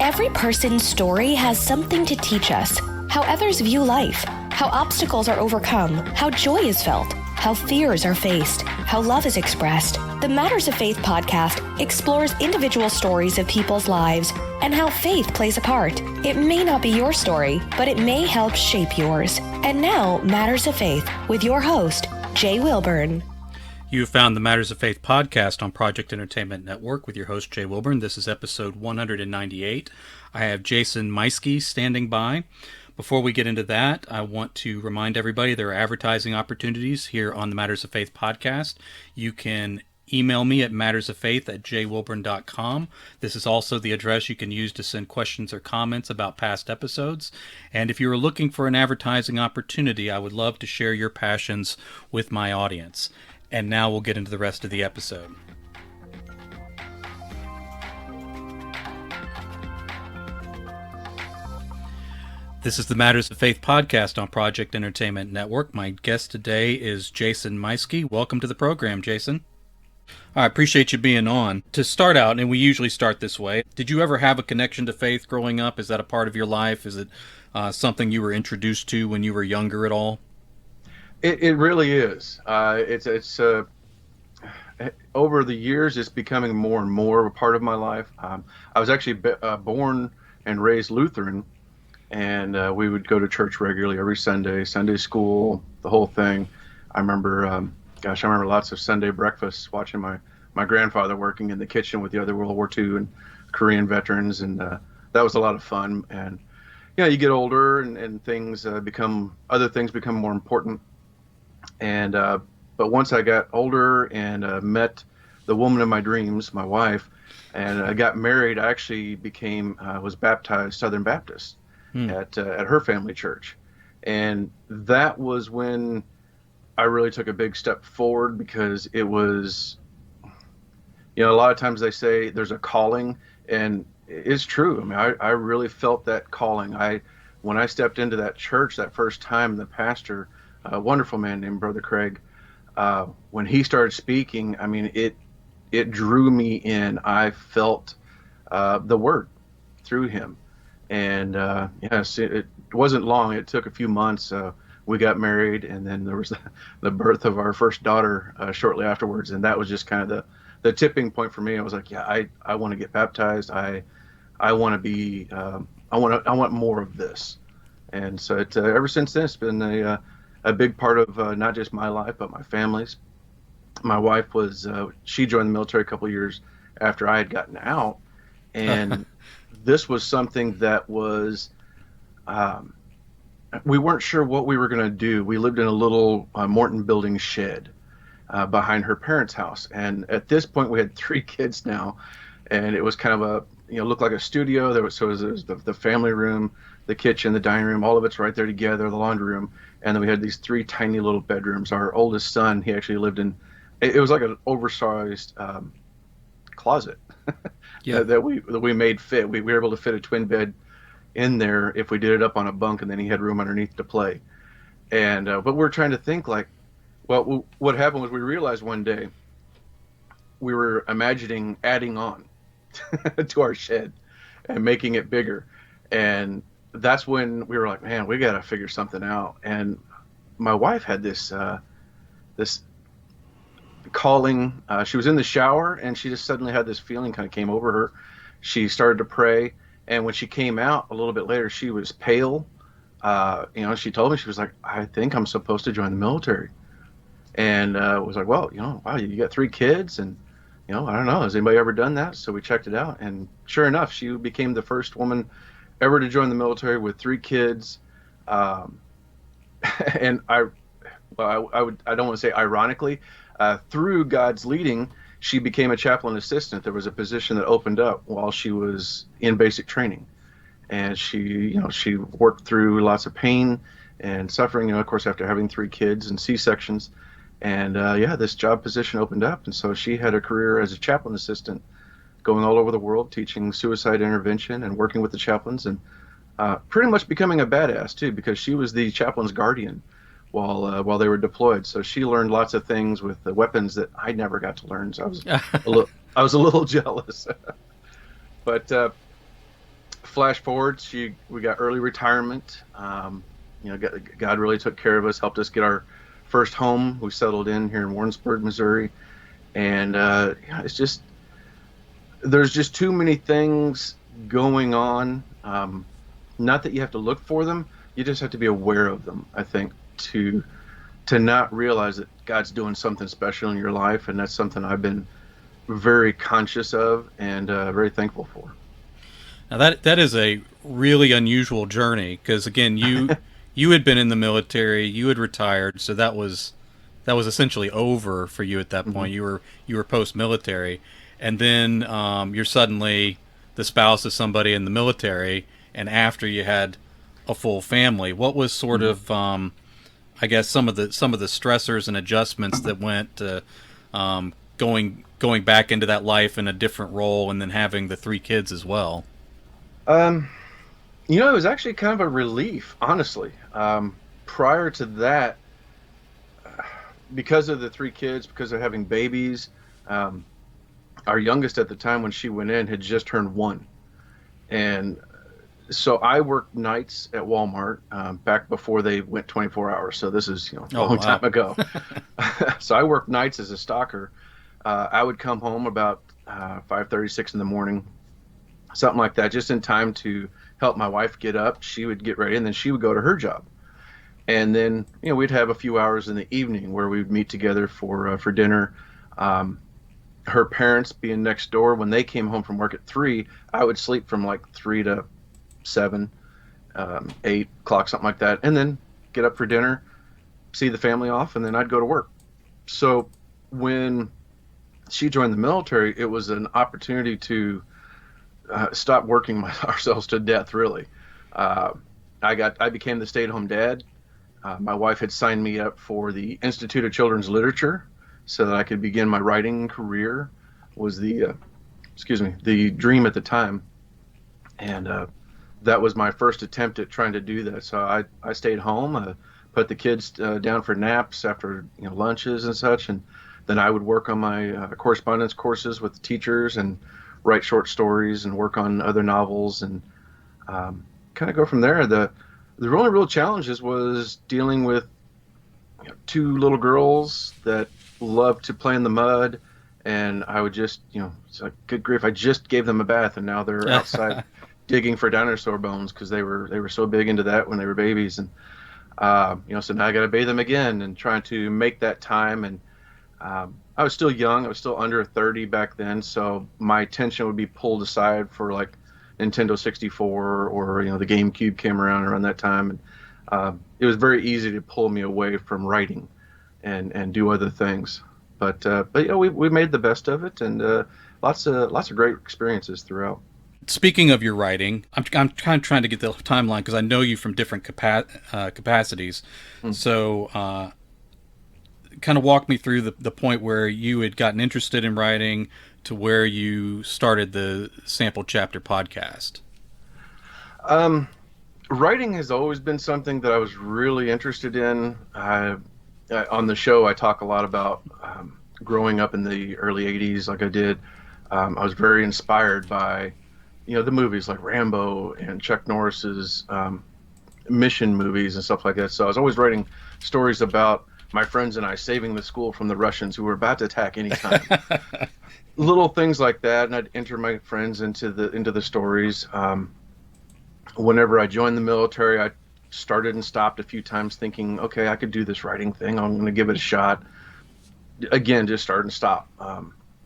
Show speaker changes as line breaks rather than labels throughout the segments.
Every person's story has something to teach us. How others view life, how obstacles are overcome, how joy is felt, how fears are faced, how love is expressed. The Matters of Faith podcast explores individual stories of people's lives and how faith plays a part. It may not be your story, but it may help shape yours. And now, Matters of Faith with your host, Jay Wilburn.
You have found the Matters of Faith podcast on Project Entertainment Network with your host, Jay Wilburn. This is episode 198. I have Jason Meuschke standing by. Before we get into that, I want to remind everybody there are advertising opportunities here on the Matters of Faith podcast. You can email me at mattersoffaith@jaywilburn.com. This is also the address you can use to send questions or comments about past episodes. And if you are looking for an advertising opportunity, I would love to share your passions with my audience. And now we'll get into the rest of the episode. This is the Matters of Faith podcast on Project Entertainment Network. My guest today is Jason Meuschke. Welcome to the program, Jason. I appreciate you being on. To start out, and we usually start this way, did you ever have a connection to faith growing up? Is that a part of your life? Is it something you were introduced to when you were younger at all?
It really is. It's over the years, it's becoming more and more a part of my life. I was actually born and raised Lutheran, and we would go to church regularly every Sunday, Sunday school, the whole thing. I remember lots of Sunday breakfasts, watching my grandfather working in the kitchen with the other World War II and Korean veterans, and that was a lot of fun. And you get older, and other things become more important. And but once I got older and met the woman of my dreams, my wife, and I got married, I actually was baptized Southern Baptist at her family church. And that was when I really took a big step forward, because it was, a lot of times they say there's a calling, and it's true. I mean, I really felt that calling. When I stepped into that church that first time, the pastor, a wonderful man named Brother Craig, when he started speaking, I mean, it drew me in. I felt the word through him. And yes, it wasn't long. It took a few months. We got married, and then there was the birth of our first daughter shortly afterwards. And that was just kind of the tipping point for me. I was like, I want to get baptized. I want to be, I want more of this. And so ever since then, it's been a big part of not just my life, but my family's. My wife she joined the military a couple of years after I had gotten out. And this was something that was, we weren't sure what we were going to do. We lived in a little Morton building shed behind her parents' house. And at this point, we had 3 kids now. And it was kind of looked like a studio. There was the family room, the kitchen, the dining room, all of it's right there together, the laundry room. And then we had these 3 tiny little bedrooms. Our oldest son, he actually lived in, it was like an oversized closet that we made fit. We were able to fit a twin bed in there if we did it up on a bunk, and then he had room underneath to play. And but we're trying to think what happened was we realized one day we were imagining adding on to our shed and making it bigger. And that's when we were like, man, we got to figure something out. And my wife had this calling. She was in the shower, and she just suddenly had this feeling kind of came over her. She started to pray. And when she came out a little bit later, she was pale. She told me, she was like, I think I'm supposed to join the military. And was like, well, wow, you got 3 kids, and I don't know, has anybody ever done that? So we checked it out, and sure enough, she became the first woman ever to join the military with 3 kids. And I don't want to say ironically, through God's leading, she became a chaplain assistant. There was a position that opened up while she was in basic training, and she worked through lots of pain and suffering, of course, after having 3 kids and C-sections. And this job position opened up, and so she had a career as a chaplain assistant, going all over the world teaching suicide intervention and working with the chaplains, and pretty much becoming a badass too, because she was the chaplain's guardian while they were deployed. So she learned lots of things with the weapons that I never got to learn. So I was a little jealous. But flash forward, we got early retirement. God really took care of us, helped us get our first home. We settled in here in Warrensburg, Missouri, and it's just there's just too many things going on. Not that you have to look for them, you just have to be aware of them. I think to not realize that God's doing something special in your life, and that's something I've been very conscious of and very thankful for.
Now that is a really unusual journey, because again, you had been in the military, you had retired, so that was essentially over for you at that point. You were post-military, and then you're suddenly the spouse of somebody in the military, and after you had a full family. What was sort of I guess some of the stressors and adjustments that went to going back into that life in a different role, and then having the 3 kids as well?
It was actually kind of a relief, honestly. Prior to that, because of the 3 kids, because of having babies, our youngest at the time when she went in had just turned 1. And so I worked nights at Walmart back before they went 24 hours. So this is a long time ago. So I worked nights as a stalker. I would come home about 5:30, 6 in the morning, something like that, just in time to help my wife get up. She would get ready, and then she would go to her job. And then we'd have a few hours in the evening where we would meet together for dinner. Her parents being next door, when they came home from work at 3, I would sleep from like 3 to 7, 8 o'clock, something like that, and then get up for dinner, see the family off, and then I'd go to work. So when she joined the military, it was an opportunity to stop working ourselves to death, really. I became the stay-at-home dad. My wife had signed me up for the Institute of Children's Literature so that I could begin my writing career, was the dream at the time. And that was my first attempt at trying to do that. So I stayed home, put the kids down for naps after lunches and such, and then I would work on my correspondence courses with the teachers and write short stories and work on other novels, and kind of go from there. The only real challenges was dealing with 2 little girls that loved to play in the mud, and I would just it's like, good grief, I just gave them a bath and now they're outside digging for dinosaur bones, because they were so big into that when they were babies. And so now I got to bathe them again, and trying to make that time. And I was still young, I was still under 30 back then, so my attention would be pulled aside for like Nintendo 64 or the GameCube came around that time, and it was very easy to pull me away from writing and do other things. But we made the best of it, and lots of great experiences throughout.
Speaking of your writing, I'm kind of trying to get the timeline, because I know you from different capacities. So kind of walk me through the point where you had gotten interested in writing to where you started the Sample Chapter podcast.
Writing has always been something that I was really interested in. On the show, I talk a lot about growing up in the early 80s like I did. I was very inspired by the movies like Rambo and Chuck Norris's mission movies and stuff like that. So I was always writing stories about my friends and I saving the school from the Russians who were about to attack any time. Little things like that, and I'd enter my friends into the stories. Whenever I joined the military, I started and stopped a few times thinking, okay, I could do this writing thing. I'm going to give it a shot. Again, just start and stop.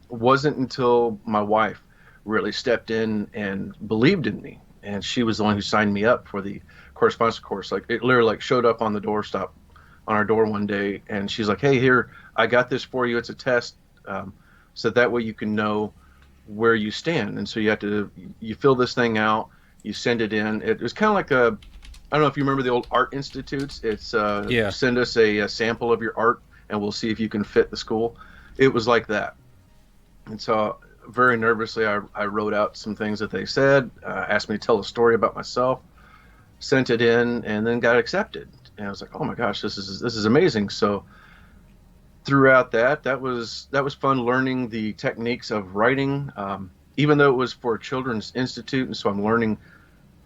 Wasn't until my wife really stepped in and believed in me, and she was the one who signed me up for the correspondence course. Like, it literally showed up on the doorstop on our door one day, and she's like, hey, here, I got this for you. It's a test, so that way you can know where you stand. And so you fill this thing out, you send it in. It was kind of like I don't know if you remember the old art institutes. It's send us a sample of your art and we'll see if you can fit the school. It was like that. And so very nervously, I wrote out some things that they said, asked me to tell a story about myself, sent it in, and then got accepted. And I was like, oh my gosh, this is amazing. So throughout that was fun learning the techniques of writing, even though it was for a children's institute. And so I'm learning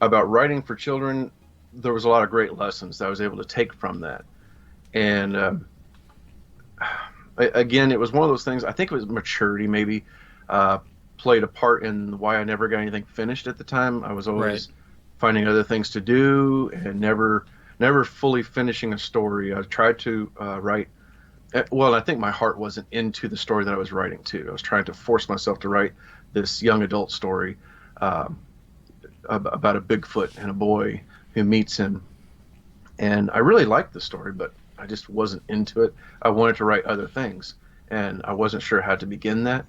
about writing for children, there was a lot of great lessons that I was able to take from that. And again, it was one of those things. I think it was maturity maybe played a part in why I never got anything finished at the time. I was always finding other things to do and never fully finishing a story. I tried to write. Well, I think my heart wasn't into the story that I was writing too. I was trying to force myself to write this young adult story about a Bigfoot and a boy who meets him. And I really liked the story, but I just wasn't into it. I wanted to write other things, and I wasn't sure how to begin that.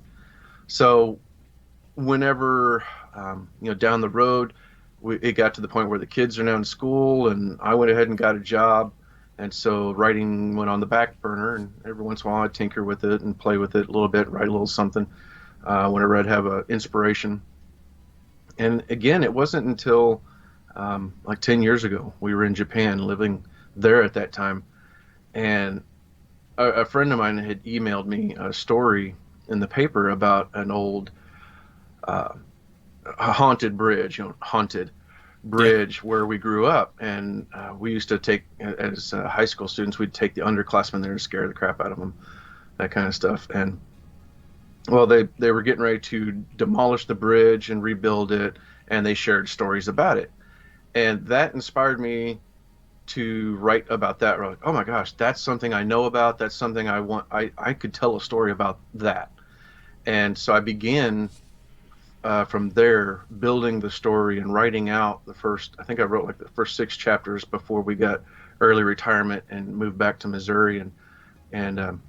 So whenever, down the road, it got to the point where the kids are now in school, and I went ahead and got a job. And so writing went on the back burner, and every once in a while I'd tinker with it and play with it a little bit, write a little something whenever I'd have an inspiration. And again, it wasn't until like 10 years ago, we were in Japan, living there at that time, and a friend of mine had emailed me a story in the paper about an old haunted bridge, where we grew up. And we used to take, as high school students, we'd take the underclassmen there and scare the crap out of them, that kind of stuff. And well, they were getting ready to demolish the bridge and rebuild it, and they shared stories about it. And that inspired me to write about that. We're like, oh my gosh, that's something I know about. That's something I want. I could tell a story about that. And so I began from there, building the story and writing out I think I wrote like the first 6 chapters before we got early retirement and moved back to Missouri. And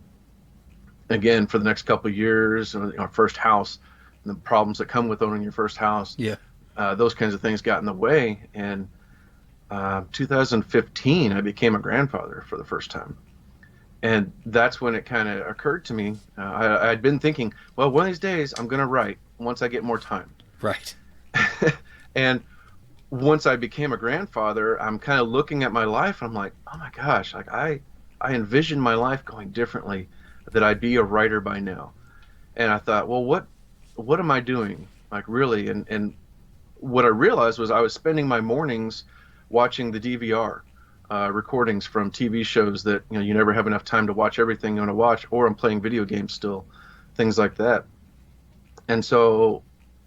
again, for the next couple of years, our first house, and the problems that come with owning your first house, those kinds of things got in the way. And 2015, I became a grandfather for the first time. And that's when it kind of occurred to me. I'd been thinking, well, one of these days I'm going to write once I get more time.
Right.
And once I became a grandfather, I'm kind of looking at my life. I'm like, oh my gosh, like I envisioned my life going differently, that I'd be a writer by now. And I thought, well, what am I doing? Like really? And what I realized was I was spending my mornings watching the DVR recordings from TV shows that you never have enough time to watch everything you want to watch, or I'm playing video games still, things like that. And so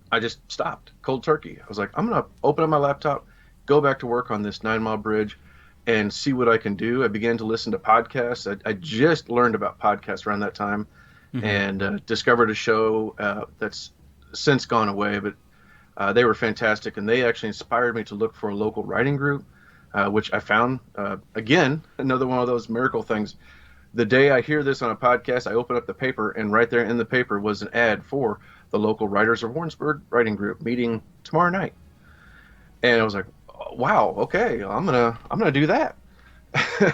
I just stopped cold turkey. I was like, I'm gonna open up my laptop, go back to work on this 9 Mile Bridge, and see what I can do. I began to listen to podcasts. I just learned about podcasts around that time, and discovered a show that's since gone away, but they were fantastic, and they actually inspired me to look for a local writing group, which I found. Again, another one of those miracle things. The day I hear this on a podcast, I open up the paper, and right there in the paper was an ad for the local Writers of Warrensburg writing group meeting tomorrow night. And I was like, wow, okay, I'm gonna do that.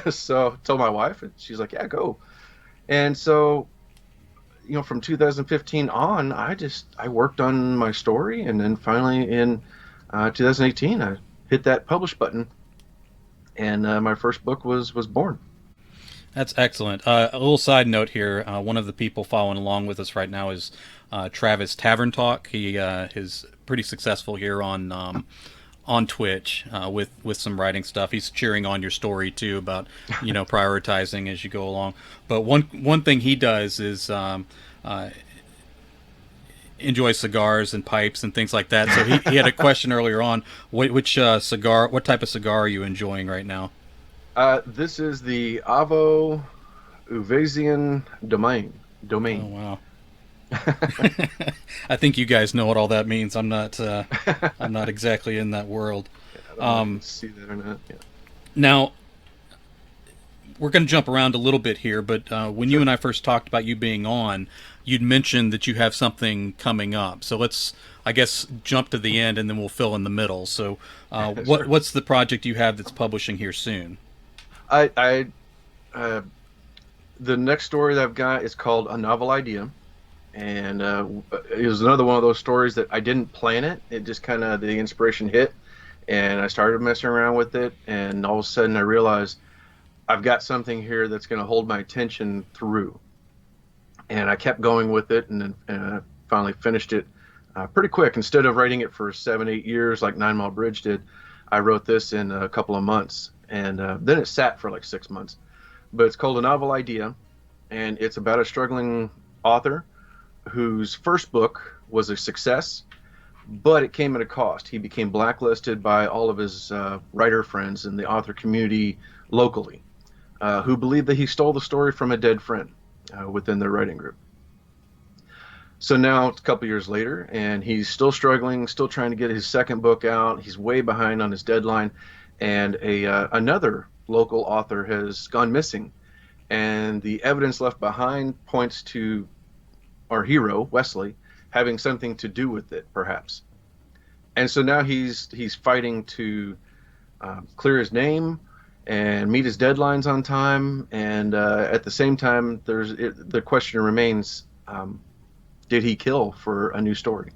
So I told my wife, and she's like, yeah, go. And so, from 2015 on, I worked on my story, and then finally in 2018, I hit that publish button, and my first book was born.
That's excellent. A little side note here. One of the people following along with us right now is Travis Tavern Talk. He is pretty successful here on Twitch with some writing stuff. He's cheering on your story too about prioritizing as you go along. But one thing he does is enjoys cigars and pipes and things like that. So he had a question earlier on. What type of cigar are you enjoying right now?
This is the Avo Uvasian Domain.
Oh wow! I think you guys know what all that means. I'm not exactly in that world.
Yeah, I don't know if you see that or not. Yeah.
Now we're going to jump around a little bit here, but when you and I first talked about you being on, you'd mentioned that you have something coming up. So let's, I guess, jump to the end, and then we'll fill in the middle. So,
Sure.
what's the project you have that's publishing here soon?
The next story that I've got is called A Novel Idea, and it was another one of those stories that I didn't plan it. It just kind of, the inspiration hit, and I started messing around with it, and all of a sudden I realized I've got something here that's going to hold my attention through. And I kept going with it, and then I finally finished it pretty quick. Instead of writing it for 7-8 years like 9 Mile Bridge did, I wrote this in a couple of months, and then it sat for like 6 months. But it's called A Novel Idea, and it's about a struggling author whose first book was a success, but it came at a cost. He became blacklisted by all of his writer friends in the author community locally, who believed that he stole the story from a dead friend within their writing group. So now it's a couple years later, and he's still struggling, still trying to get his second book out. He's way behind on his deadline, and another local author has gone missing, and the evidence left behind points to our hero, Wesley, having something to do with it, perhaps. And so now he's fighting to clear his name and meet his deadlines on time. And at the same time, the question remains, did he kill for a new story?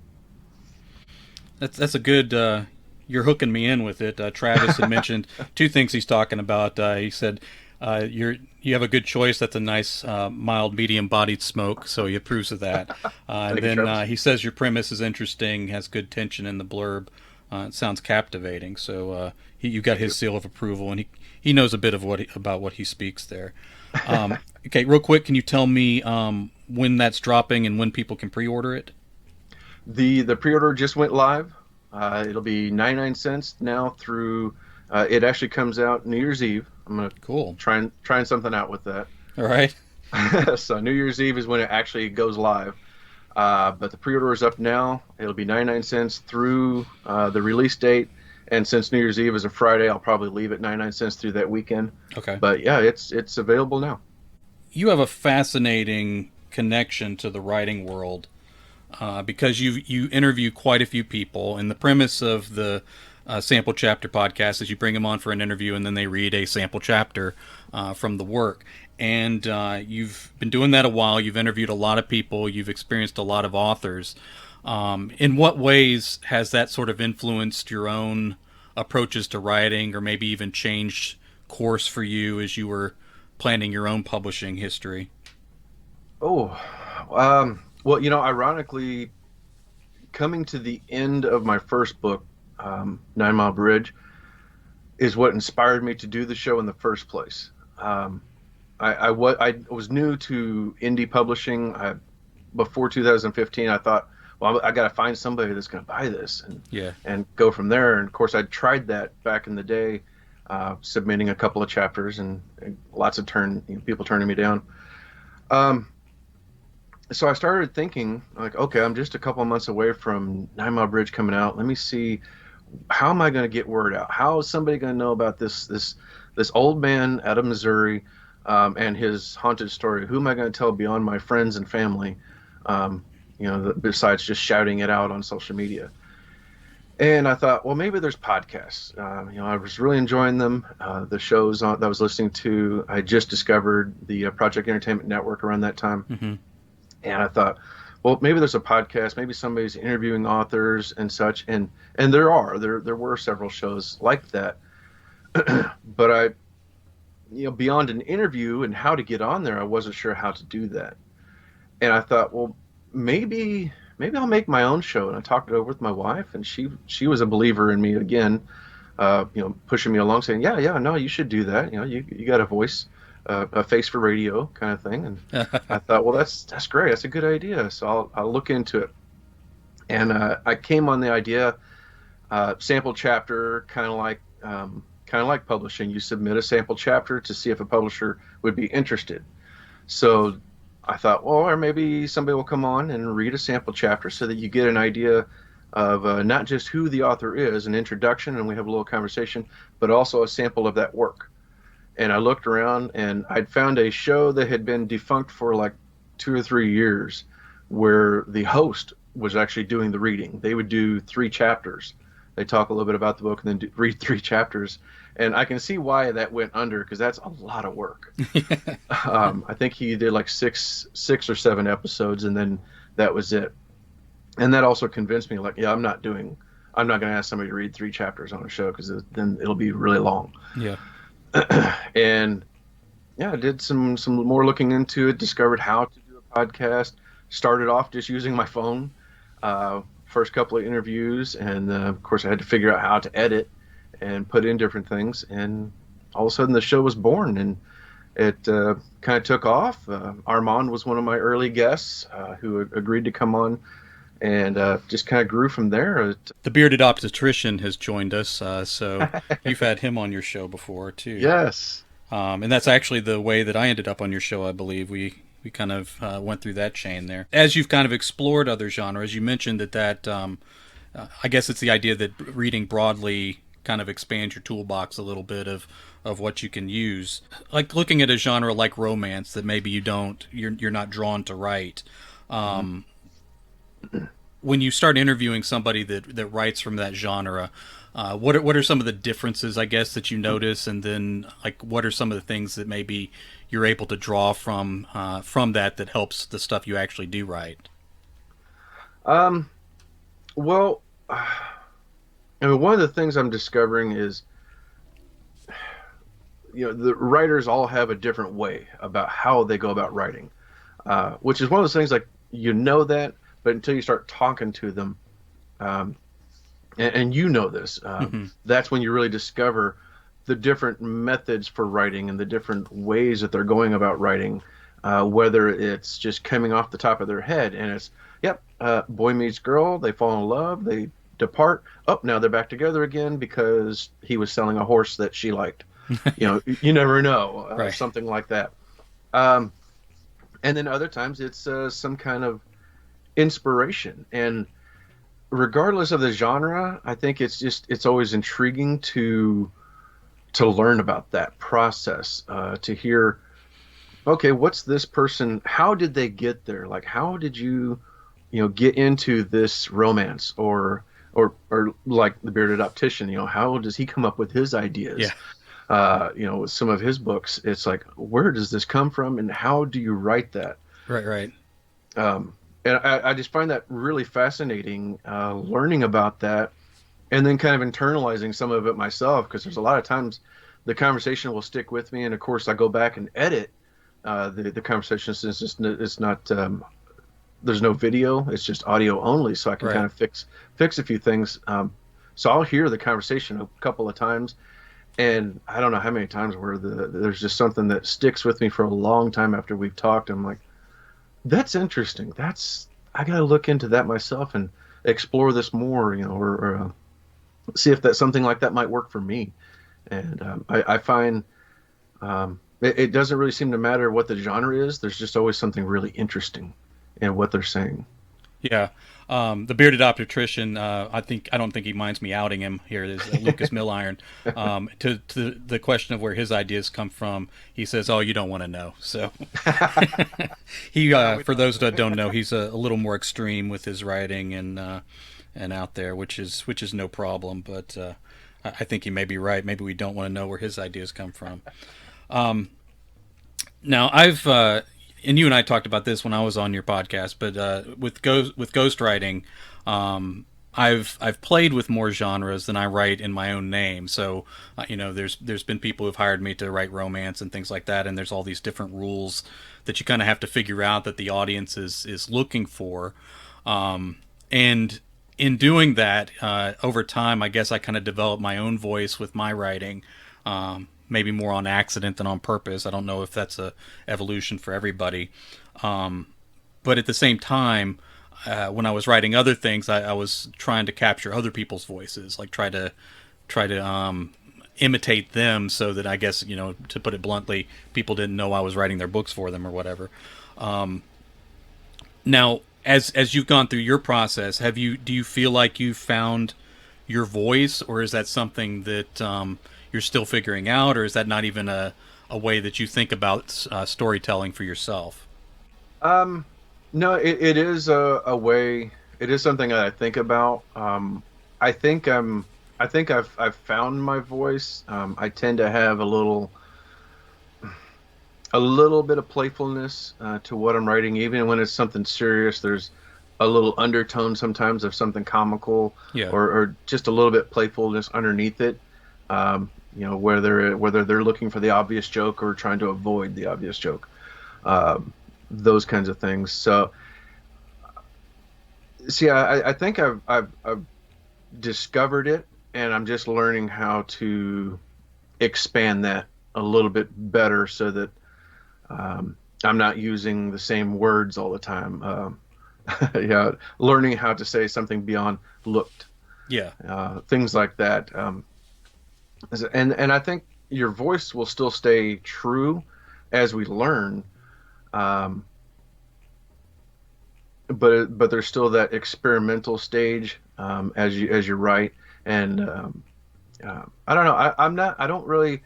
That's a good. You're hooking me in with it. Travis had mentioned two things he's talking about. He said you have a good choice. That's a nice mild medium-bodied smoke, so he approves of that. And then he says your premise is interesting, has good tension in the blurb. It sounds captivating. So you got his seal of approval, and he knows a bit of about what he speaks there. Okay, real quick, can you tell me when that's dropping and when people can pre-order it?
The pre-order just went live. It'll be 99 cents now through. It actually comes out New Year's Eve. I'm gonna trying something out with that.
All right.
So New Year's Eve is when it actually goes live. But the pre-order is up now. It'll be 99 cents through the release date. And since New Year's Eve is a Friday, I'll probably leave it 99 cents through that weekend.
Okay.
But yeah, it's available now.
You have a fascinating connection to the writing world because you interview quite a few people, and the premise of the Sample Chapter podcast is you bring them on for an interview, and then they read a sample chapter from the work. And you've been doing that a while. You've interviewed a lot of people. You've experienced a lot of authors. In what ways has that sort of influenced your own approaches to writing, or maybe even changed course for you as you were planning your own publishing history?
Oh, well, ironically, coming to the end of my first book, 9 Mile Bridge, is what inspired me to do the show in the first place. I was new to indie publishing. Before 2015, I thought, well, I got to find somebody that's going to buy this and go from there. And of course, I tried that back in the day, submitting a couple of chapters and lots of people turning me down. So I started thinking, like, okay, I'm just a couple of months away from 9 Mile Bridge coming out. Let me see, how am I going to get word out? How is somebody going to know about this old man out of Missouri and his haunted story? Who am I going to tell beyond my friends and family? Besides just shouting it out on social media. And I thought, well, maybe there's podcasts. I was really enjoying them. The shows that I was listening to, I just discovered the Project Entertainment Network around that time. Mm-hmm. And I thought, well, maybe there's a podcast, maybe somebody's interviewing authors and such. And there were several shows like that. But beyond an interview and how to get on there, I wasn't sure how to do that. And I thought, well, maybe I'll make my own show. And I talked it over with my wife, and she was a believer in me again, pushing me along, saying, yeah, no, you should do that. You got a voice, a face for radio kind of thing. And I thought, well, that's great. That's a good idea. So I'll look into it. And I came on the idea, sample chapter, kind of like publishing. You submit a sample chapter to see if a publisher would be interested. So I thought, well, or maybe somebody will come on and read a sample chapter so that you get an idea of not just who the author is, an introduction, and we have a little conversation, but also a sample of that work. And I looked around, and I'd found a show that had been defunct for like 2 or 3 years, where the host was actually doing the reading. They would do 3 chapters. They talk a little bit about the book and then read 3 chapters. And I can see why that went under, because that's a lot of work. I think he did like six or 7 episodes, and then that was it. And that also convinced me, like, yeah, I'm not going to ask somebody to read 3 chapters on a show, because then it'll be really long.
Yeah.
And yeah, I did some more looking into it, discovered how to do a podcast, started off just using my phone, first couple of interviews, and of course I had to figure out how to edit and put in different things, and all of a sudden the show was born, and it kind of took off. Armand was one of my early guests who agreed to come on, and just kind of grew from there.
The bearded obstetrician has joined us, so you've had him on your show before too.
Yes.
And that's actually the way that I ended up on your show, I believe. We kind of went through that chain there. As you've kind of explored other genres, you mentioned that I guess it's the idea that reading broadly kind of expands your toolbox a little bit of what you can use. Like looking at a genre like romance that maybe you're not drawn to write. When you start interviewing somebody that writes from that genre, what are some of the differences, I guess, that you notice, and then like what are some of the things that maybe you're able to draw from that helps the stuff you actually do write?
Well, I mean, one of the things I'm discovering is, the writers all have a different way about how they go about writing, which is one of those things like that, but until you start talking to them, and this, that's when you really discover the different methods for writing and the different ways that they're going about writing, whether it's just coming off the top of their head and it's, boy meets girl, they fall in love, they depart, now they're back together again because he was selling a horse that she liked. You never know,
right.
Something like that. And then other times it's some kind of inspiration, and regardless of the genre, I think it's always intriguing to learn about that process, to hear, okay, what's this person, how did they get there? Like, how did you get into this romance, or like the bearded optician, how does he come up with his ideas? With some of his books, it's like, where does this come from and how do you write that?
Right.
And I just find that really fascinating, learning about that, and then kind of internalizing some of it myself, because there's a lot of times the conversation will stick with me, and of course I go back and edit the conversation, since it's not there's no video, it's just audio only, so I can kind of fix a few things. So I'll hear the conversation a couple of times, and I don't know how many times where there's just something that sticks with me for a long time after we've talked. I'm like, that's interesting. I got to look into that myself and explore this more, or see if that something like that might work for me. And I find it doesn't really seem to matter what the genre is. There's just always something really interesting in what they're saying.
Yeah. The bearded obstetrician, I don't think he minds me outing him here. There's Lucas Milliron. To the question of where his ideas come from, he says, "Oh, you don't want to know." So he, for those that don't know, he's a little more extreme with his writing and out there, which is no problem. But I think he may be right. Maybe we don't want to know where his ideas come from. Now I've. And you and I talked about this when I was on your podcast, but with ghostwriting, I've played with more genres than I write in my own name. So there's been people who've hired me to write romance and things like that, and there's all these different rules that you kind of have to figure out that the audience is looking for. And in doing that, over time, I guess I kind of developed my own voice with my writing. Maybe more on accident than on purpose. I don't know if that's a evolution for everybody. But at the same time, when I was writing other things, I was trying to capture other people's voices, like try to imitate them, so that I guess, to put it bluntly, people didn't know I was writing their books for them or whatever. Now, as you've gone through your process, do you feel like you've found your voice, or is that something that you're still figuring out, or is that not even a way that you think about storytelling for yourself?
No, it is a way. It is something that I think about. I think I've found my voice. I tend to have a little bit of playfulness to what I'm writing, even when it's something serious. There's a little undertone sometimes of something comical, or just a little bit playfulness underneath it. Whether they're looking for the obvious joke or trying to avoid the obvious joke, those kinds of things. So See, I think I've discovered it, and I'm just learning how to expand that a little bit better so that I'm not using the same words all the time. Yeah, learning how to say something beyond looked,
Yeah.
things like that. And I think your voice will still stay true as we learn, um, but there's still that experimental stage as you write. And I don't know. I'm not. I don't really.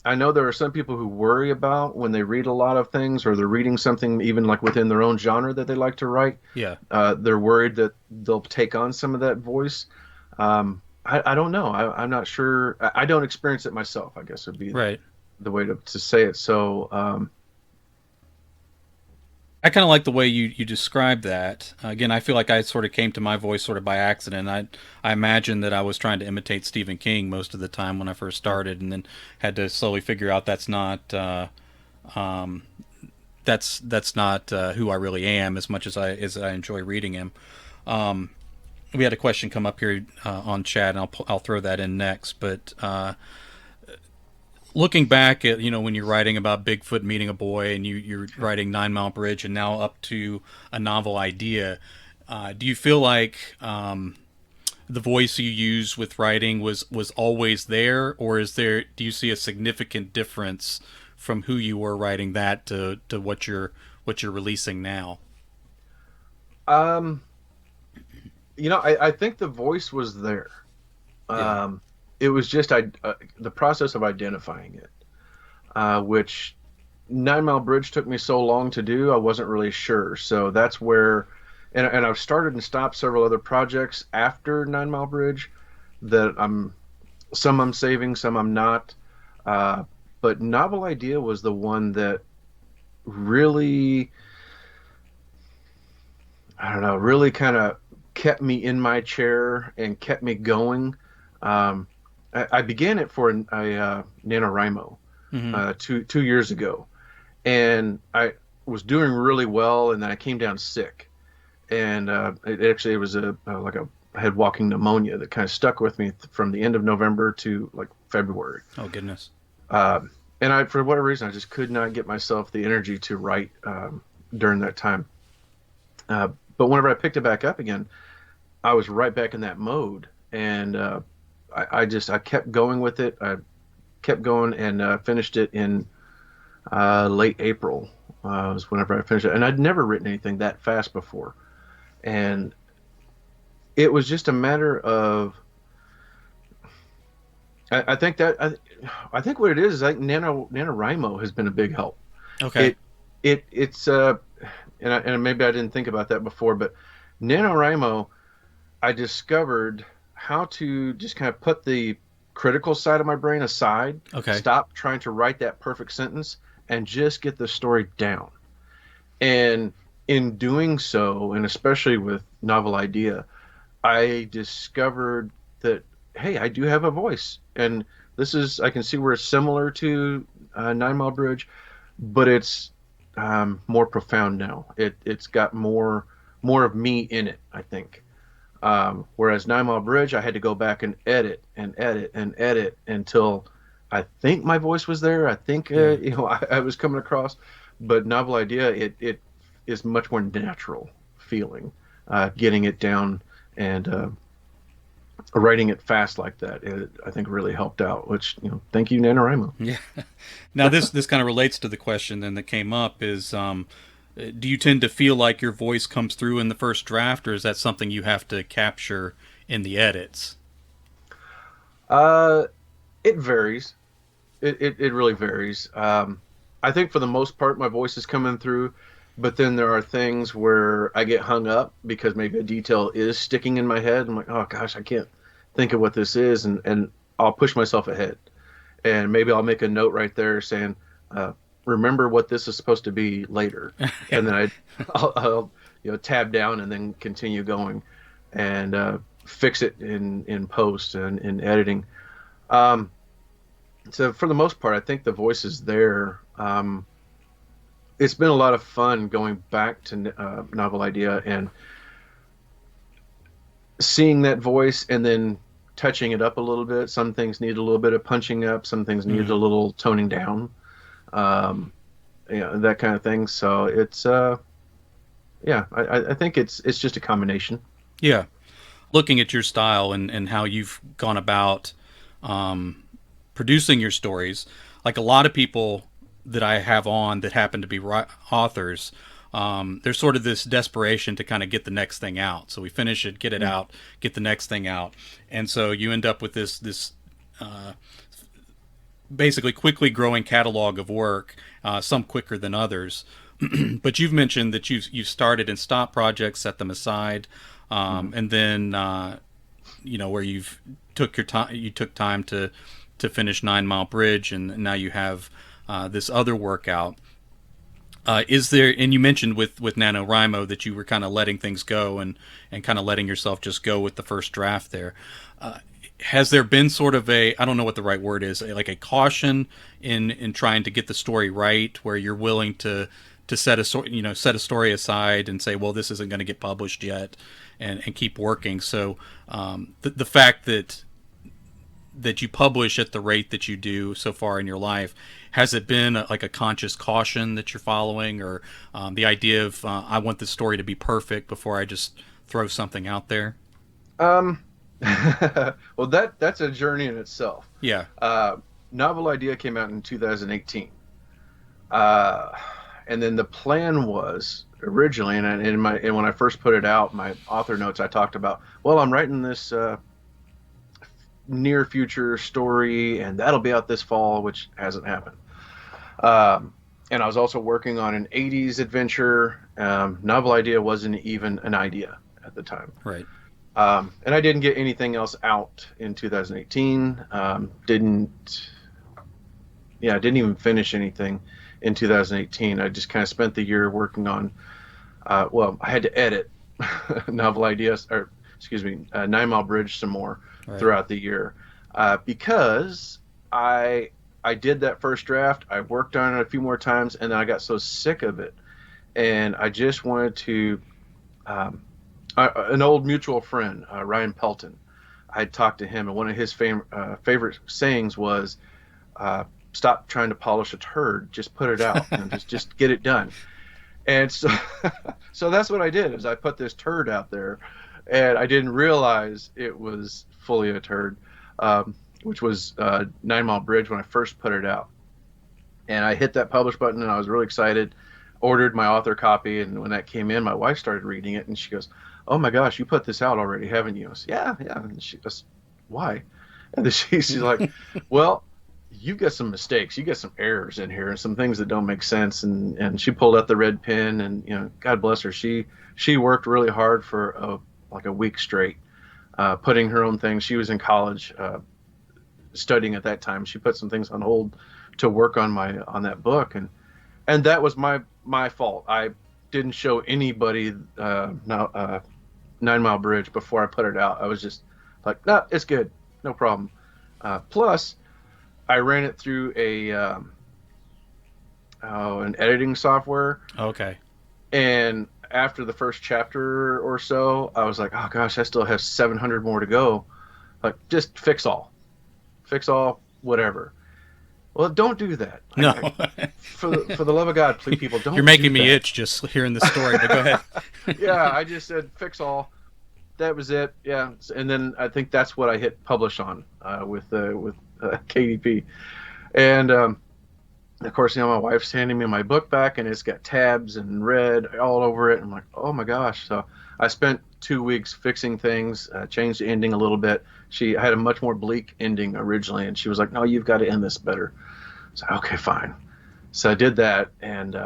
I know there are some people who worry about when they read a lot of things or they're reading something even like within their own genre that they like to write.
Yeah.
They're worried that they'll take on some of that voice. I don't know. I'm not sure. I don't experience it myself, I guess would be
Right.
the way to say it. So,
I kind of like the way you described that. Again, I feel like I sort of came to my voice sort of by accident. I imagine that I was trying to imitate Stephen King most of the time when I first started, and then had to slowly figure out um, that's not who I really am as much as I enjoy reading him. Um, we had a question come up here on chat, and I'll throw that in next. But looking back at when you're writing about Bigfoot meeting a boy, and you're writing 9 Mile Bridge, and now up to a novel idea, do you feel like the voice you use with writing was always there, or do you see a significant difference from who you were writing that to what you're releasing now?
um, I think the voice was there.
Yeah.
It was just the process of identifying it, which 9 Mile Bridge took me so long to do. I wasn't really sure. So that's where, and I've started and stopped several other projects after 9 Mile Bridge that I'm saving, some I'm not. Uh, but Novel Idea was the one that really, I don't know, really kind of kept me in my chair and kept me going. Um, I began it for a NaNoWriMo
Hmm.
2 years ago, and I was doing really well, and then I came down sick, and it was I had walking pneumonia that kind of stuck with me from the end of November to like February.
Oh goodness.
Um, and I, for whatever reason, I just could not get myself the energy to write during that time. But whenever I picked it back up again, I was right back in that mode, and I kept going with it. I kept going and finished it in late April. Was whenever I finished it, and I'd never written anything that fast before, and it was just a matter of. I think I think what it is like NaNoWriMo has been a big help.
Okay.
It it's and maybe I didn't think about that before, but NaNoWriMo, I discovered how to just kind of put the critical side of my brain aside,
Okay.
stop trying to write that perfect sentence, and just get the story down. And in doing so, and especially with Novel Idea, I discovered that, hey, I do have a voice. And I can see where it's similar to 9 Mile Bridge, but it's more profound now. It's got more of me in it, I think. Whereas 9 Mile Bridge, I had to go back and edit and edit and edit until I think my voice was there. I think
Yeah.
I was coming across. But Novel Idea, it is much more natural feeling, getting it down and writing it fast like that. I think really helped out. Which thank you, NaNoWriMo.
Yeah. Now this kind of relates to the question then that came up is do you tend to feel like your voice comes through in the first draft, or is that something you have to capture in the edits?
Uh, it varies. It really varies. I think for the most part, my voice is coming through, but then there are things where I get hung up because maybe a detail is sticking in my head. I'm like, oh gosh, I can't think of what this is, and I'll push myself ahead, and maybe I'll make a note right there saying, remember what this is supposed to be later,
Yeah.
and then I'll tab down and then continue going, and fix it in post and in editing. So for the most part, I think the voice is there. it's been a lot of fun going back to Novel Idea and seeing that voice and then touching it up a little bit. Some things need a little bit of punching up. Some things need a little toning down. That kind of thing. So it's, I think it's just a combination.
Yeah. Looking at your style and how you've gone about producing your stories, like a lot of people that I have on that happen to be authors, there's sort of this desperation to kind of get the next thing out. So we finish it, get it out, get the next thing out. And so you end up with this basically quickly growing catalog of work, some quicker than others. But you've mentioned that you've started and stopped projects, set them aside, and then where you took time to finish 9 Mile Bridge, and now you have this other workout. Is there, and you mentioned with Nanowrimo that you were kind of letting things go and kind of letting yourself just go with the first draft there. Has there been sort of I don't know what the right word is, like a caution in trying to get the story right, where you're willing to set a story aside and say, well, this isn't going to get published yet, and keep working. So the fact that you publish at the rate that you do so far in your life, has it been like a conscious caution that you're following, or the idea of I want this story to be perfect before I just throw something out there?
Well, that's a journey in itself.
Yeah.
Novel Idea came out in 2018. And then the plan was originally, and when I first put it out, my author notes, I talked about, well, I'm writing this near future story, and that'll be out this fall, which hasn't happened. And I was also working on an 80s adventure. Novel Idea wasn't even an idea at the time.
Right.
And I didn't get anything else out in 2018. Didn't even finish anything in 2018. I just kind of spent the year working on, I had to edit Novel Ideas, 9 Mile Bridge some more throughout the year, because I did that first draft. I worked on it a few more times, and then I got so sick of it, and I just wanted to. An old mutual friend, Ryan Pelton, I had talked to him, and one of his favorite sayings was, "Stop trying to polish a turd. Just put it out, and just get it done." And so, so that's what I did. Is I put this turd out there, and I didn't realize it was fully a turd, which was 9 Mile Bridge when I first put it out. And I hit that publish button, and I was really excited. Ordered my author copy, and when that came in, my wife started reading it, and she goes, "Oh my gosh, you put this out already, haven't you?" I said, yeah. And she goes, "Why?" And then she's like, "Well, you got some mistakes, you got some errors in here, and some things that don't make sense." And she pulled out the red pen, and God bless her, she worked really hard for a week straight, putting her own things. She was in college, studying at that time. She put some things on hold to work on that book, and that was my fault. I didn't show anybody 9 Mile Bridge before I put it out. I was just like, "No, it's good, no problem." Plus, I ran it through an editing software.
Okay. And
after the first chapter or so, I was like, "Oh gosh, I still have 700 more to go." Like, just fix all, whatever. Well, don't do that.
No.
For the love of God, please, people, don't.
You're making me itch just hearing the story, but go ahead.
Yeah, I just said fix all. That was it. Yeah, and then I think that's what I hit publish on with KDP, and of course, my wife's handing me my book back, and it's got tabs and red all over it. I'm like, oh my gosh! So I spent 2 weeks fixing things, changed the ending a little bit. She had a much more bleak ending originally, and she was like, "No, you've got to end this better." So okay, fine. So I did that, and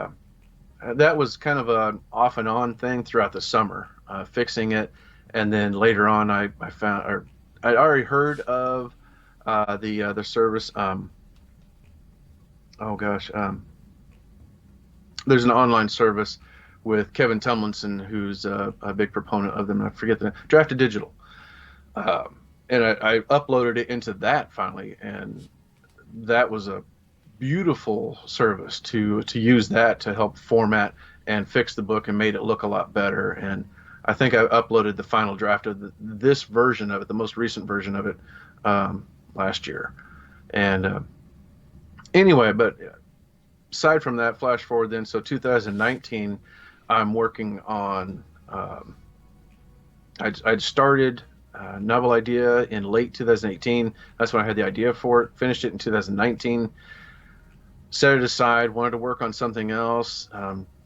that was kind of an off and on thing throughout the summer, fixing it, and then later on, I found, or I'd already heard of the service. There's an online service with Kevin Tumlinson, who's a big proponent of them. I forget the name. Drafted Digital. And I uploaded it into that finally, and that was a beautiful service to use that to help format and fix the book and made it look a lot better. And I think I uploaded the final draft of this version of it, the most recent version of it, last year. And anyway, but aside from that, flash forward then, so 2019, I'm working on, I'd started novel idea in late 2018. That's when I had the idea for it. Finished it in 2019. Set it aside. Wanted to work on something else.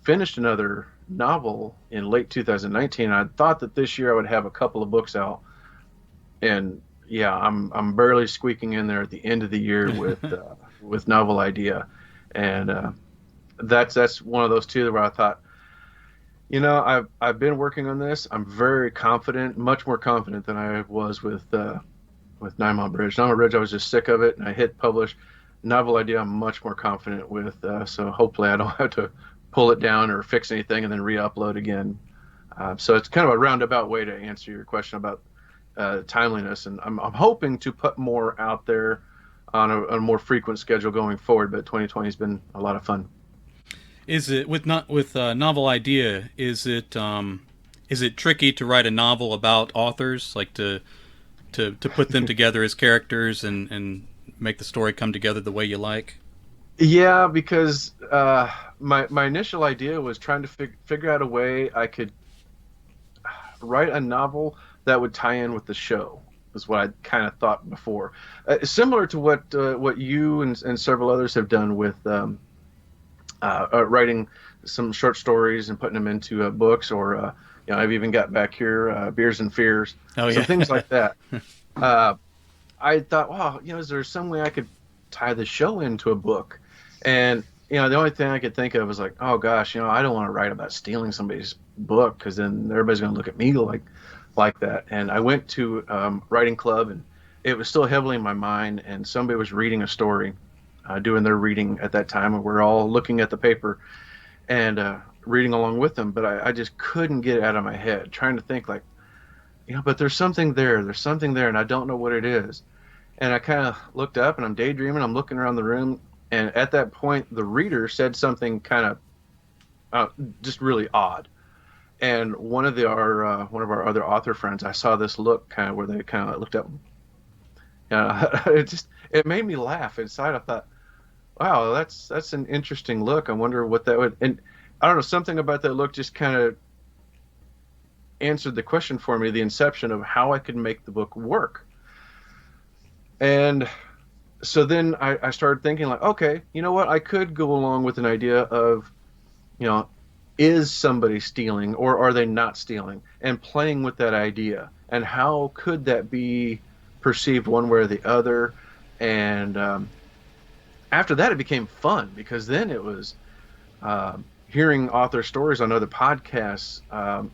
Finished another novel in late 2019. I thought that this year I would have a couple of books out. And yeah, I'm barely squeaking in there at the end of the year with novel idea. And that's one of those two where I thought, I've been working on this. I'm very confident, much more confident than I was with 9 Mile Bridge. 9 Mile Bridge, I was just sick of it, and I hit publish. Novel idea, I'm much more confident with. So hopefully I don't have to pull it down or fix anything and then re-upload again. So it's kind of a roundabout way to answer your question about timeliness, and I'm hoping to put more out there on a more frequent schedule going forward. But 2020 has been a lot of fun.
Is it with novel idea? Is it tricky to write a novel about authors, like to put them together as characters and make the story come together the way you like?
Yeah, because my initial idea was trying to figure out a way I could write a novel that would tie in with the show. Is what I kind of thought before, similar to what you and several others have done with. Writing some short stories and putting them into books, or I've even got back here Beers and Fears, some things like that. I thought, wow, is there some way I could tie the show into a book? And the only thing I could think of was like, oh gosh, I don't want to write about stealing somebody's book, because then everybody's going to look at me like that. And I went to writing club, and it was still heavily in my mind, and somebody was reading a story, doing their reading at that time, and we're all looking at the paper and reading along with them. But I just couldn't get it out of my head, trying to think like, but there's something there, and I don't know what it is. And I kind of looked up, and I'm daydreaming, I'm looking around the room, and at that point the reader said something kind of just really odd. And one of our other author friends, I saw this look kind of where they kind of looked up. It made me laugh inside. I thought, wow, that's an interesting look. I wonder what that would, and I don't know, something about that look just kind of answered the question for me, the inception of how I could make the book work. And so then I started thinking like, okay, you know what? I could go along with an idea of, is somebody stealing or are they not stealing? And playing with that idea. And how could that be perceived one way or the other? And after that, it became fun, because then it was hearing author stories on other podcasts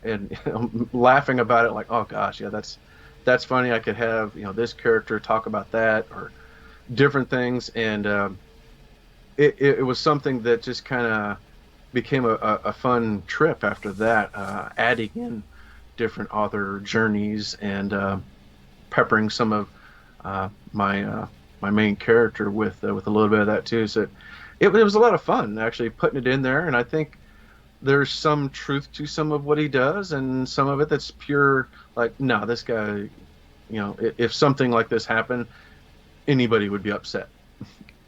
and laughing about it like, oh gosh, yeah, that's funny. I could have, this character talk about that or different things. And it was something that just kind of became a fun trip after that, adding in different author journeys and peppering some of my main character with a little bit of that too. So it was a lot of fun actually putting it in there, and I think there's some truth to some of what he does, and some of it that's pure like, no, this guy, if something like this happened, anybody would be upset.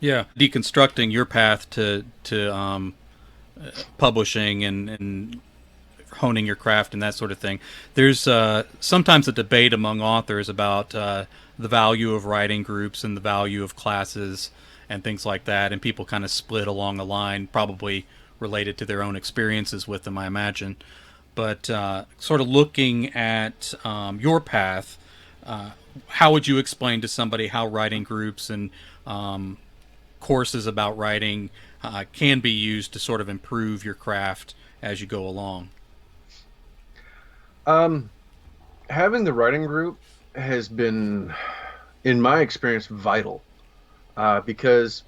Yeah, deconstructing your path to publishing and honing your craft and that sort of thing. There's sometimes a debate among authors about the value of writing groups and the value of classes and things like that, and people kind of split along the line, probably related to their own experiences with them, I imagine. But sort of looking at your path, how would you explain to somebody how writing groups and courses about writing can be used to sort of improve your craft as you go along?
Having the writing group has been, in my experience, vital, because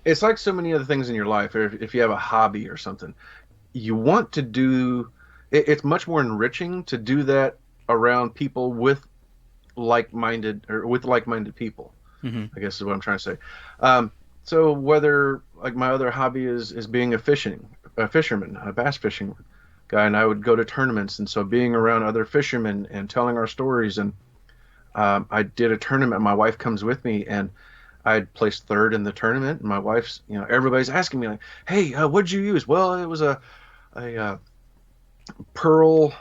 it's like so many other things in your life. If you have a hobby or something, you want to do it's much more enriching to do that around people with like-minded people. Mm-hmm. I guess is what I'm trying to say. So whether like my other hobby is being a fisherman, a bass fishing guy, and I would go to tournaments, and so being around other fishermen and telling our stories, and I did a tournament. My wife comes with me, and I placed third in the tournament. And my wife's, everybody's asking me like, "Hey, what'd you use?" Well, it was a pearl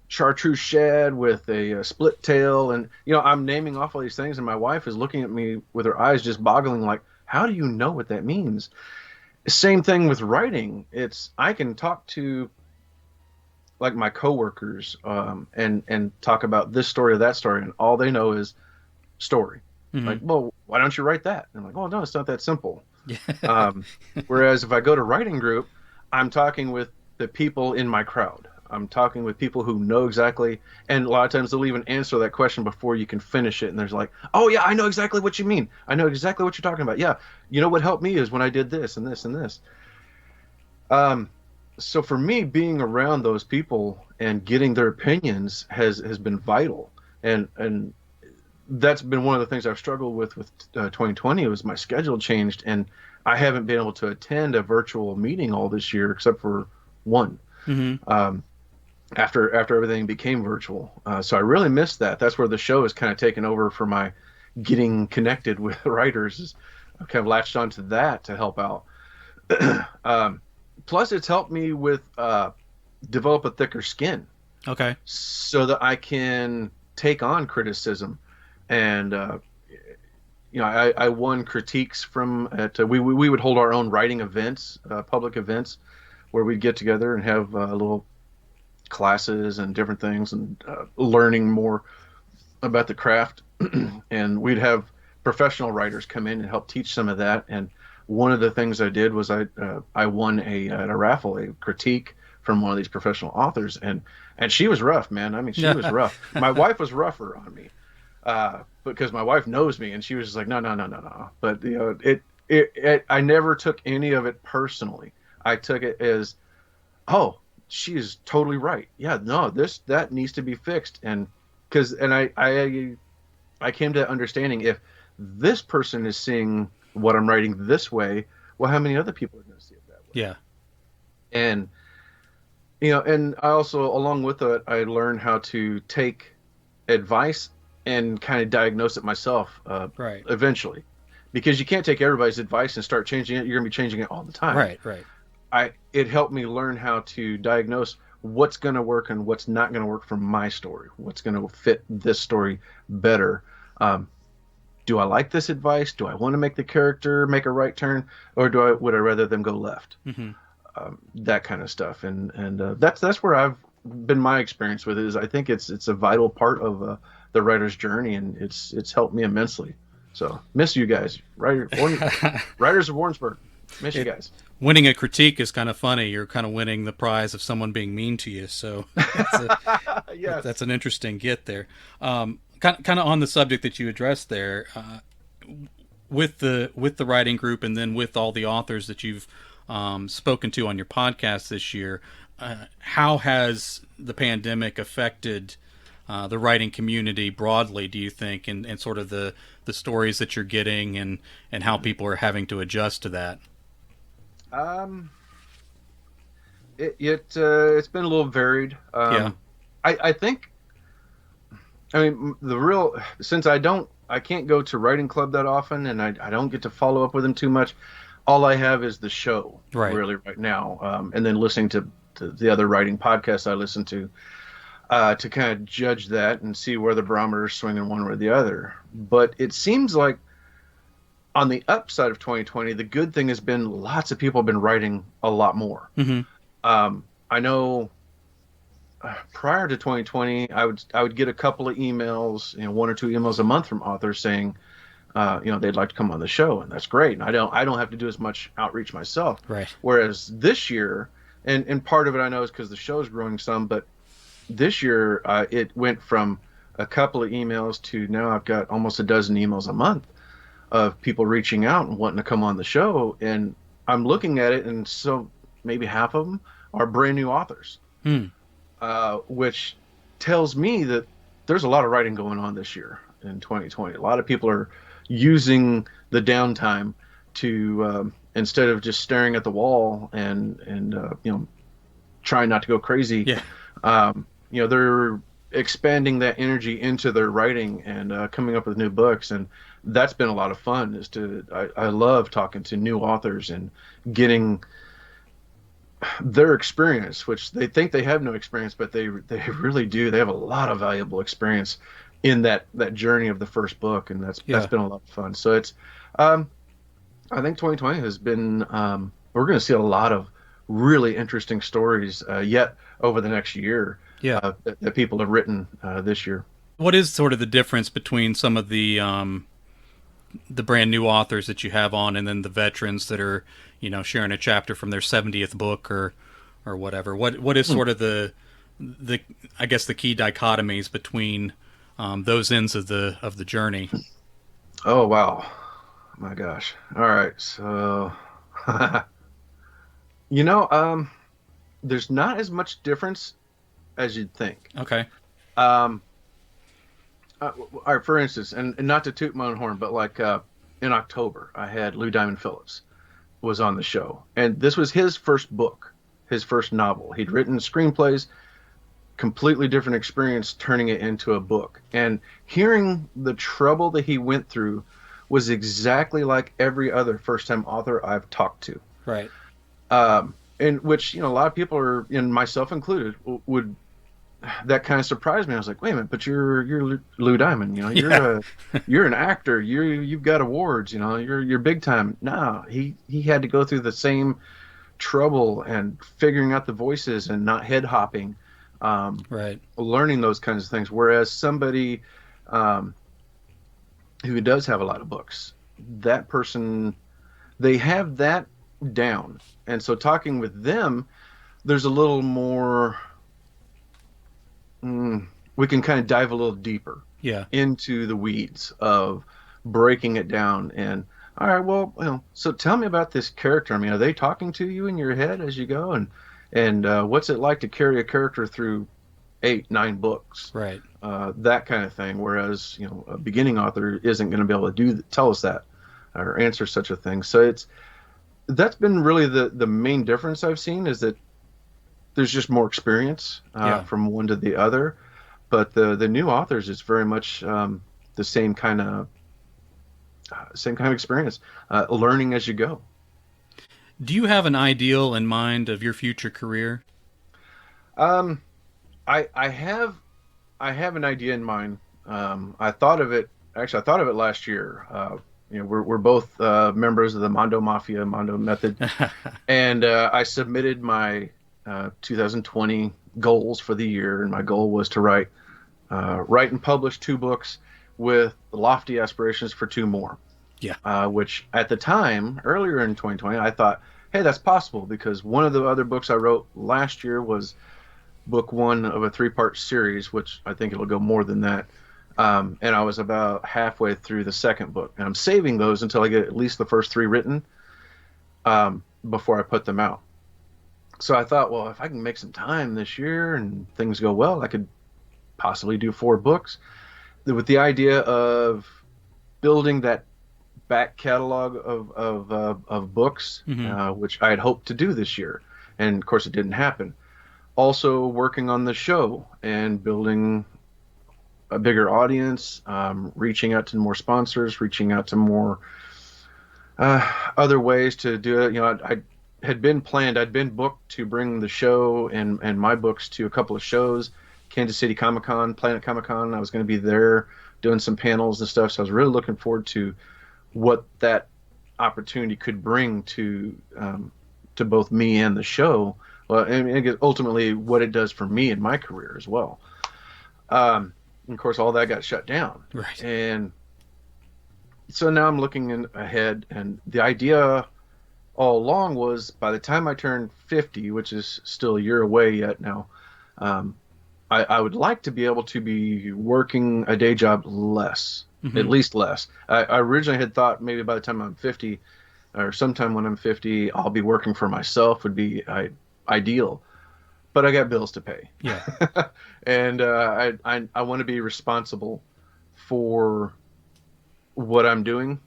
chartreuse shad with a split tail, and I'm naming off all these things, and my wife is looking at me with her eyes just boggling, like, how do you know what that means? Same thing with writing. I can talk to like my coworkers and talk about this story or that story, and all they know is story. Like, well, why don't you write that? And I'm like, oh no, it's not that simple. Whereas if I go to writing group, I'm talking with the people in my crowd. I'm talking with people who know exactly, and a lot of times they'll even answer that question before you can finish it. And there's like, oh yeah, I know exactly what you mean. I know exactly what you're talking about. Yeah, what helped me is when I did this and this and this. So for me, being around those people and getting their opinions has been vital, and that's been one of the things I've struggled with 2020 was my schedule changed, and I haven't been able to attend a virtual meeting all this year except for one. After everything became virtual. So I really missed that. That's where the show has kind of taken over for my getting connected with writers. I've kind of latched onto that to help out. Plus, it's helped me with develop a thicker skin.
Okay.
So that I can take on criticism. And, I won critiques we would hold our own writing events, public events, where we'd get together and have little classes and different things, and learning more about the craft. And we'd have professional writers come in and help teach some of that. And one of the things I did was I won at a raffle a critique from one of these professional authors, and she was rough, man. I mean, she was rough. My wife was rougher on me because my wife knows me, and she was just like, no. But I never took any of it personally. I took it as, oh, she is totally right. Yeah, no, that needs to be fixed. And I came to understanding, if this person is seeing what I'm writing this way, well, how many other people are going to see it that way?
Yeah.
And and I also, along with it, I learned how to take advice and kind of diagnose it myself
Right.
eventually, because you can't take everybody's advice and start changing it. You're going to be changing it all the time.
Right.
It helped me learn how to diagnose what's going to work and what's not going to work for my story, what's going to fit this story better. Do I like this advice? Do I want to make the character make a right turn, or would I rather them go left? That kind of stuff. And that's where I've been. My experience with it is, I think it's a vital part of the writer's journey, and it's helped me immensely. So miss you guys, writers of Warrensburg. Miss you guys.
Winning a critique is kind of funny. You're kind of winning the prize of someone being mean to you. So
Yes.
that's an interesting get there. Kind of on the subject that you addressed there, with the writing group, and then with all the authors that you've spoken to on your podcast this year, how has the pandemic affected the writing community broadly, do you think, and sort of the stories that you're getting, and how people are having to adjust to that?
It's been a little varied.
Yeah.
I think, since I can't go to writing club that often, and I don't get to follow up with them too much. All I have is the show really right now. And then listening to the other writing podcasts I listen to kind of judge that and see where the barometer is swinging one way or the other. But it seems like, on the upside of 2020, the good thing has been lots of people have been writing a lot more. I know prior to 2020, I would get a couple of emails, one or two emails a month from authors saying, they'd like to come on the show, and that's great. And I don't have to do as much outreach myself.
Right.
Whereas this year, and part of it I know is because the show's growing some, but this year it went from a couple of emails to now I've got almost a dozen emails a month of people reaching out and wanting to come on the show. And I'm looking at it, and so maybe half of them are brand new authors, which tells me that there's a lot of writing going on this year in 2020. A lot of people are using the downtime to instead of just staring at the wall and trying not to go crazy.
Yeah.
They're expanding that energy into their writing and coming up with new books, and that's been a lot of fun. I love talking to new authors and getting their experience, which they think they have no experience, but they really do. They have a lot of valuable experience in that journey of the first book, and that's been a lot of fun. So it's I think 2020 has been we're going to see a lot of really interesting stories yet over the next year that people have written this year.
What is sort of the difference between some of the brand new authors that you have on, and then the veterans that are, sharing a chapter from their 70th book or whatever? What is sort of the I guess the key dichotomies between those ends of the journey?
Oh wow, my gosh! All right, so there's not as much difference as you'd think.
Okay.
All right, for instance, and not to toot my own horn, but like in October, I had Lou Diamond Phillips was on the show, and this was his first book, his first novel. He'd written screenplays, completely different experience turning it into a book, and hearing the trouble that he went through was exactly like every other first-time author I've talked to.
Right.
And which, a lot of people are, and myself included, would that kind of surprised me. I was like, wait a minute, but you're Lou Diamond, you're an actor, you've got awards, you're big time. No, he had to go through the same trouble and figuring out the voices and not head hopping,
right,
learning those kinds of things. Whereas somebody who does have a lot of books, that person, they have that down, and so talking with them, there's a little more. We can kind of dive a little deeper into the weeds of breaking it down. And all right, well, so tell me about this character. I mean, are they talking to you in your head as you go? And what's it like to carry a character through 8-9 books?
Right.
That kind of thing. Whereas, a beginning author isn't going to be able to tell us that or answer such a thing. So that's been really the main difference I've seen, is that there's just more experience from one to the other, but the new authors, it's very much the same kind of experience, learning as you go.
Do you have an ideal in mind of your future career?
I have an idea in mind. I thought of it last year. We're both members of the Mondo Method, and I submitted my 2020 goals for the year, and my goal was to write and publish 2 books with lofty aspirations for 2 more.
Yeah.
Which at the time, earlier in 2020, I thought, hey, that's possible, because one of the other books I wrote last year was book 1 of a 3-part series, which I think it'll go more than that. And I was about halfway through the second book, and I'm saving those until I get at least the first 3 written before I put them out. So I thought, well, if I can make some time this year and things go well, I could possibly do 4 books, with the idea of building that back catalog of books, which I had hoped to do this year. And of course it didn't happen. Also working on the show and building a bigger audience, reaching out to more sponsors, reaching out to more other ways to do it. I'd been booked to bring the show and my books to a couple of shows, Kansas City Comic-Con, Planet Comic-Con. I was going to be there doing some panels and stuff, so I was really looking forward to what that opportunity could bring to both me and the show, and ultimately what it does for me in my career as well. And of course, all that got shut down.
Right.
And so now I'm looking ahead, and the idea all along was, by the time I turn 50, which is still a year away yet now, I would like to be able to be working a day job less, at least less. I originally had thought maybe by the time I'm 50, or sometime when I'm 50, I'll be working for myself would be ideal. But I got bills to pay.
Yeah.
And I want to be responsible for what I'm doing.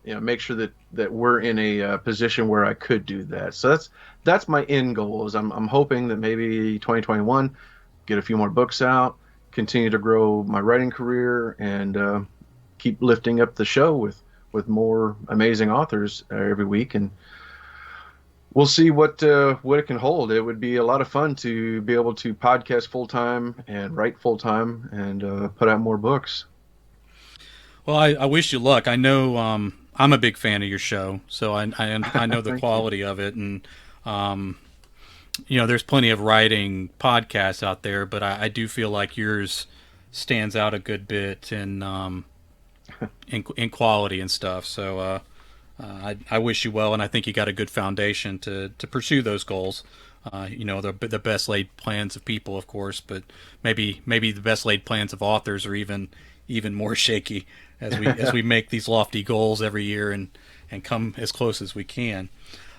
make sure that we're in a position where I could do that. So that's my end goal. Is I'm hoping that maybe 2021 get a few more books out, continue to grow my writing career, and keep lifting up the show with more amazing authors every week, and we'll see what it can hold. It would be a lot of fun to be able to podcast full time and write full time and put out more books.
Well, I wish you luck. I know I'm a big fan of your show, so I know the
Thank you.
quality of it, and there's plenty of writing podcasts out there, but I do feel like yours stands out a good bit in quality and stuff. So I wish you well, and I think you got a good foundation to pursue those goals. The best laid plans of people, of course, but maybe the best laid plans of authors are even more shaky as we make these lofty goals every year and come as close as we can.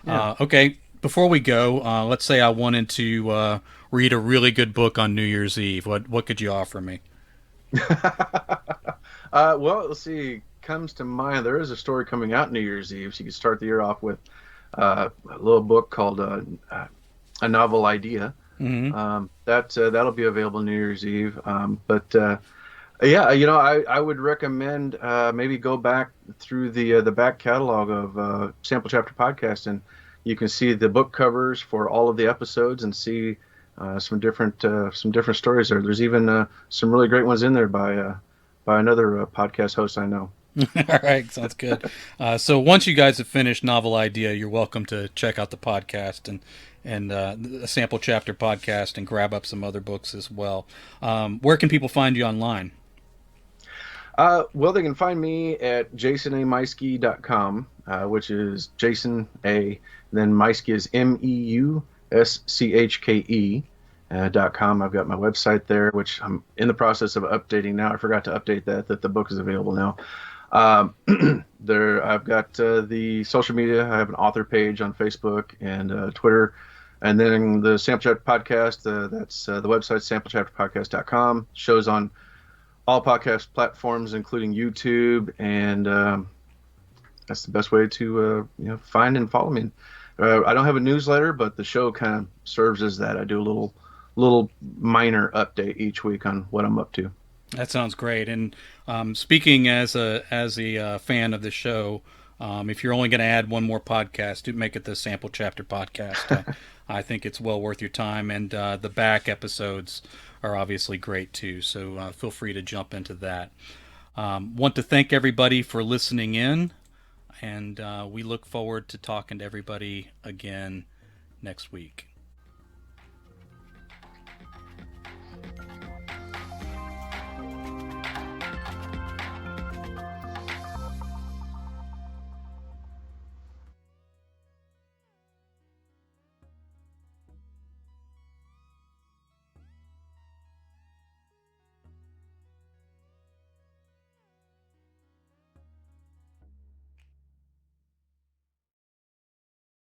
Yeah.
Okay, before we go, let's say I wanted to read a really good book on New Year's Eve. What could you offer me?
Well, let's see. Comes to mind. There is a story coming out New Year's Eve, so you can start the year off with a little book called A Novel Idea.
Mm-hmm.
That'll be available New Year's Eve. But yeah, I would recommend maybe go back through the back catalog of Sample Chapter Podcast, and you can see the book covers for all of the episodes and see some different stories there. There's even some really great ones in there by another podcast host I know.
All right, sounds good. So once you guys have finished Novel Idea, you're welcome to check out the podcast and the Sample Chapter Podcast and grab up some other books as well. Where can people find you online?
Well, they can find me at jasonameuschke.com, which is Jason A. Then Meuschke is MEUSCHKE.com. I've got my website there, which I'm in the process of updating now. I forgot to update that the book is available now. I've got the social media. I have an author page on Facebook and Twitter. And then the Sample Chapter Podcast, that's the website, samplechapterpodcast.com. Shows on all podcast platforms, including YouTube, and that's the best way to find and follow me. I don't have a newsletter, but the show kind of serves as that. I do a little minor update each week on what I'm up to.
That sounds great. And speaking as a fan of the show, if you're only going to add one more podcast, do make it the Sample Chapter Podcast. I think it's well worth your time, and the back episodes are obviously great too. So feel free to jump into that. Want to thank everybody for listening in, and we look forward to talking to everybody again next week.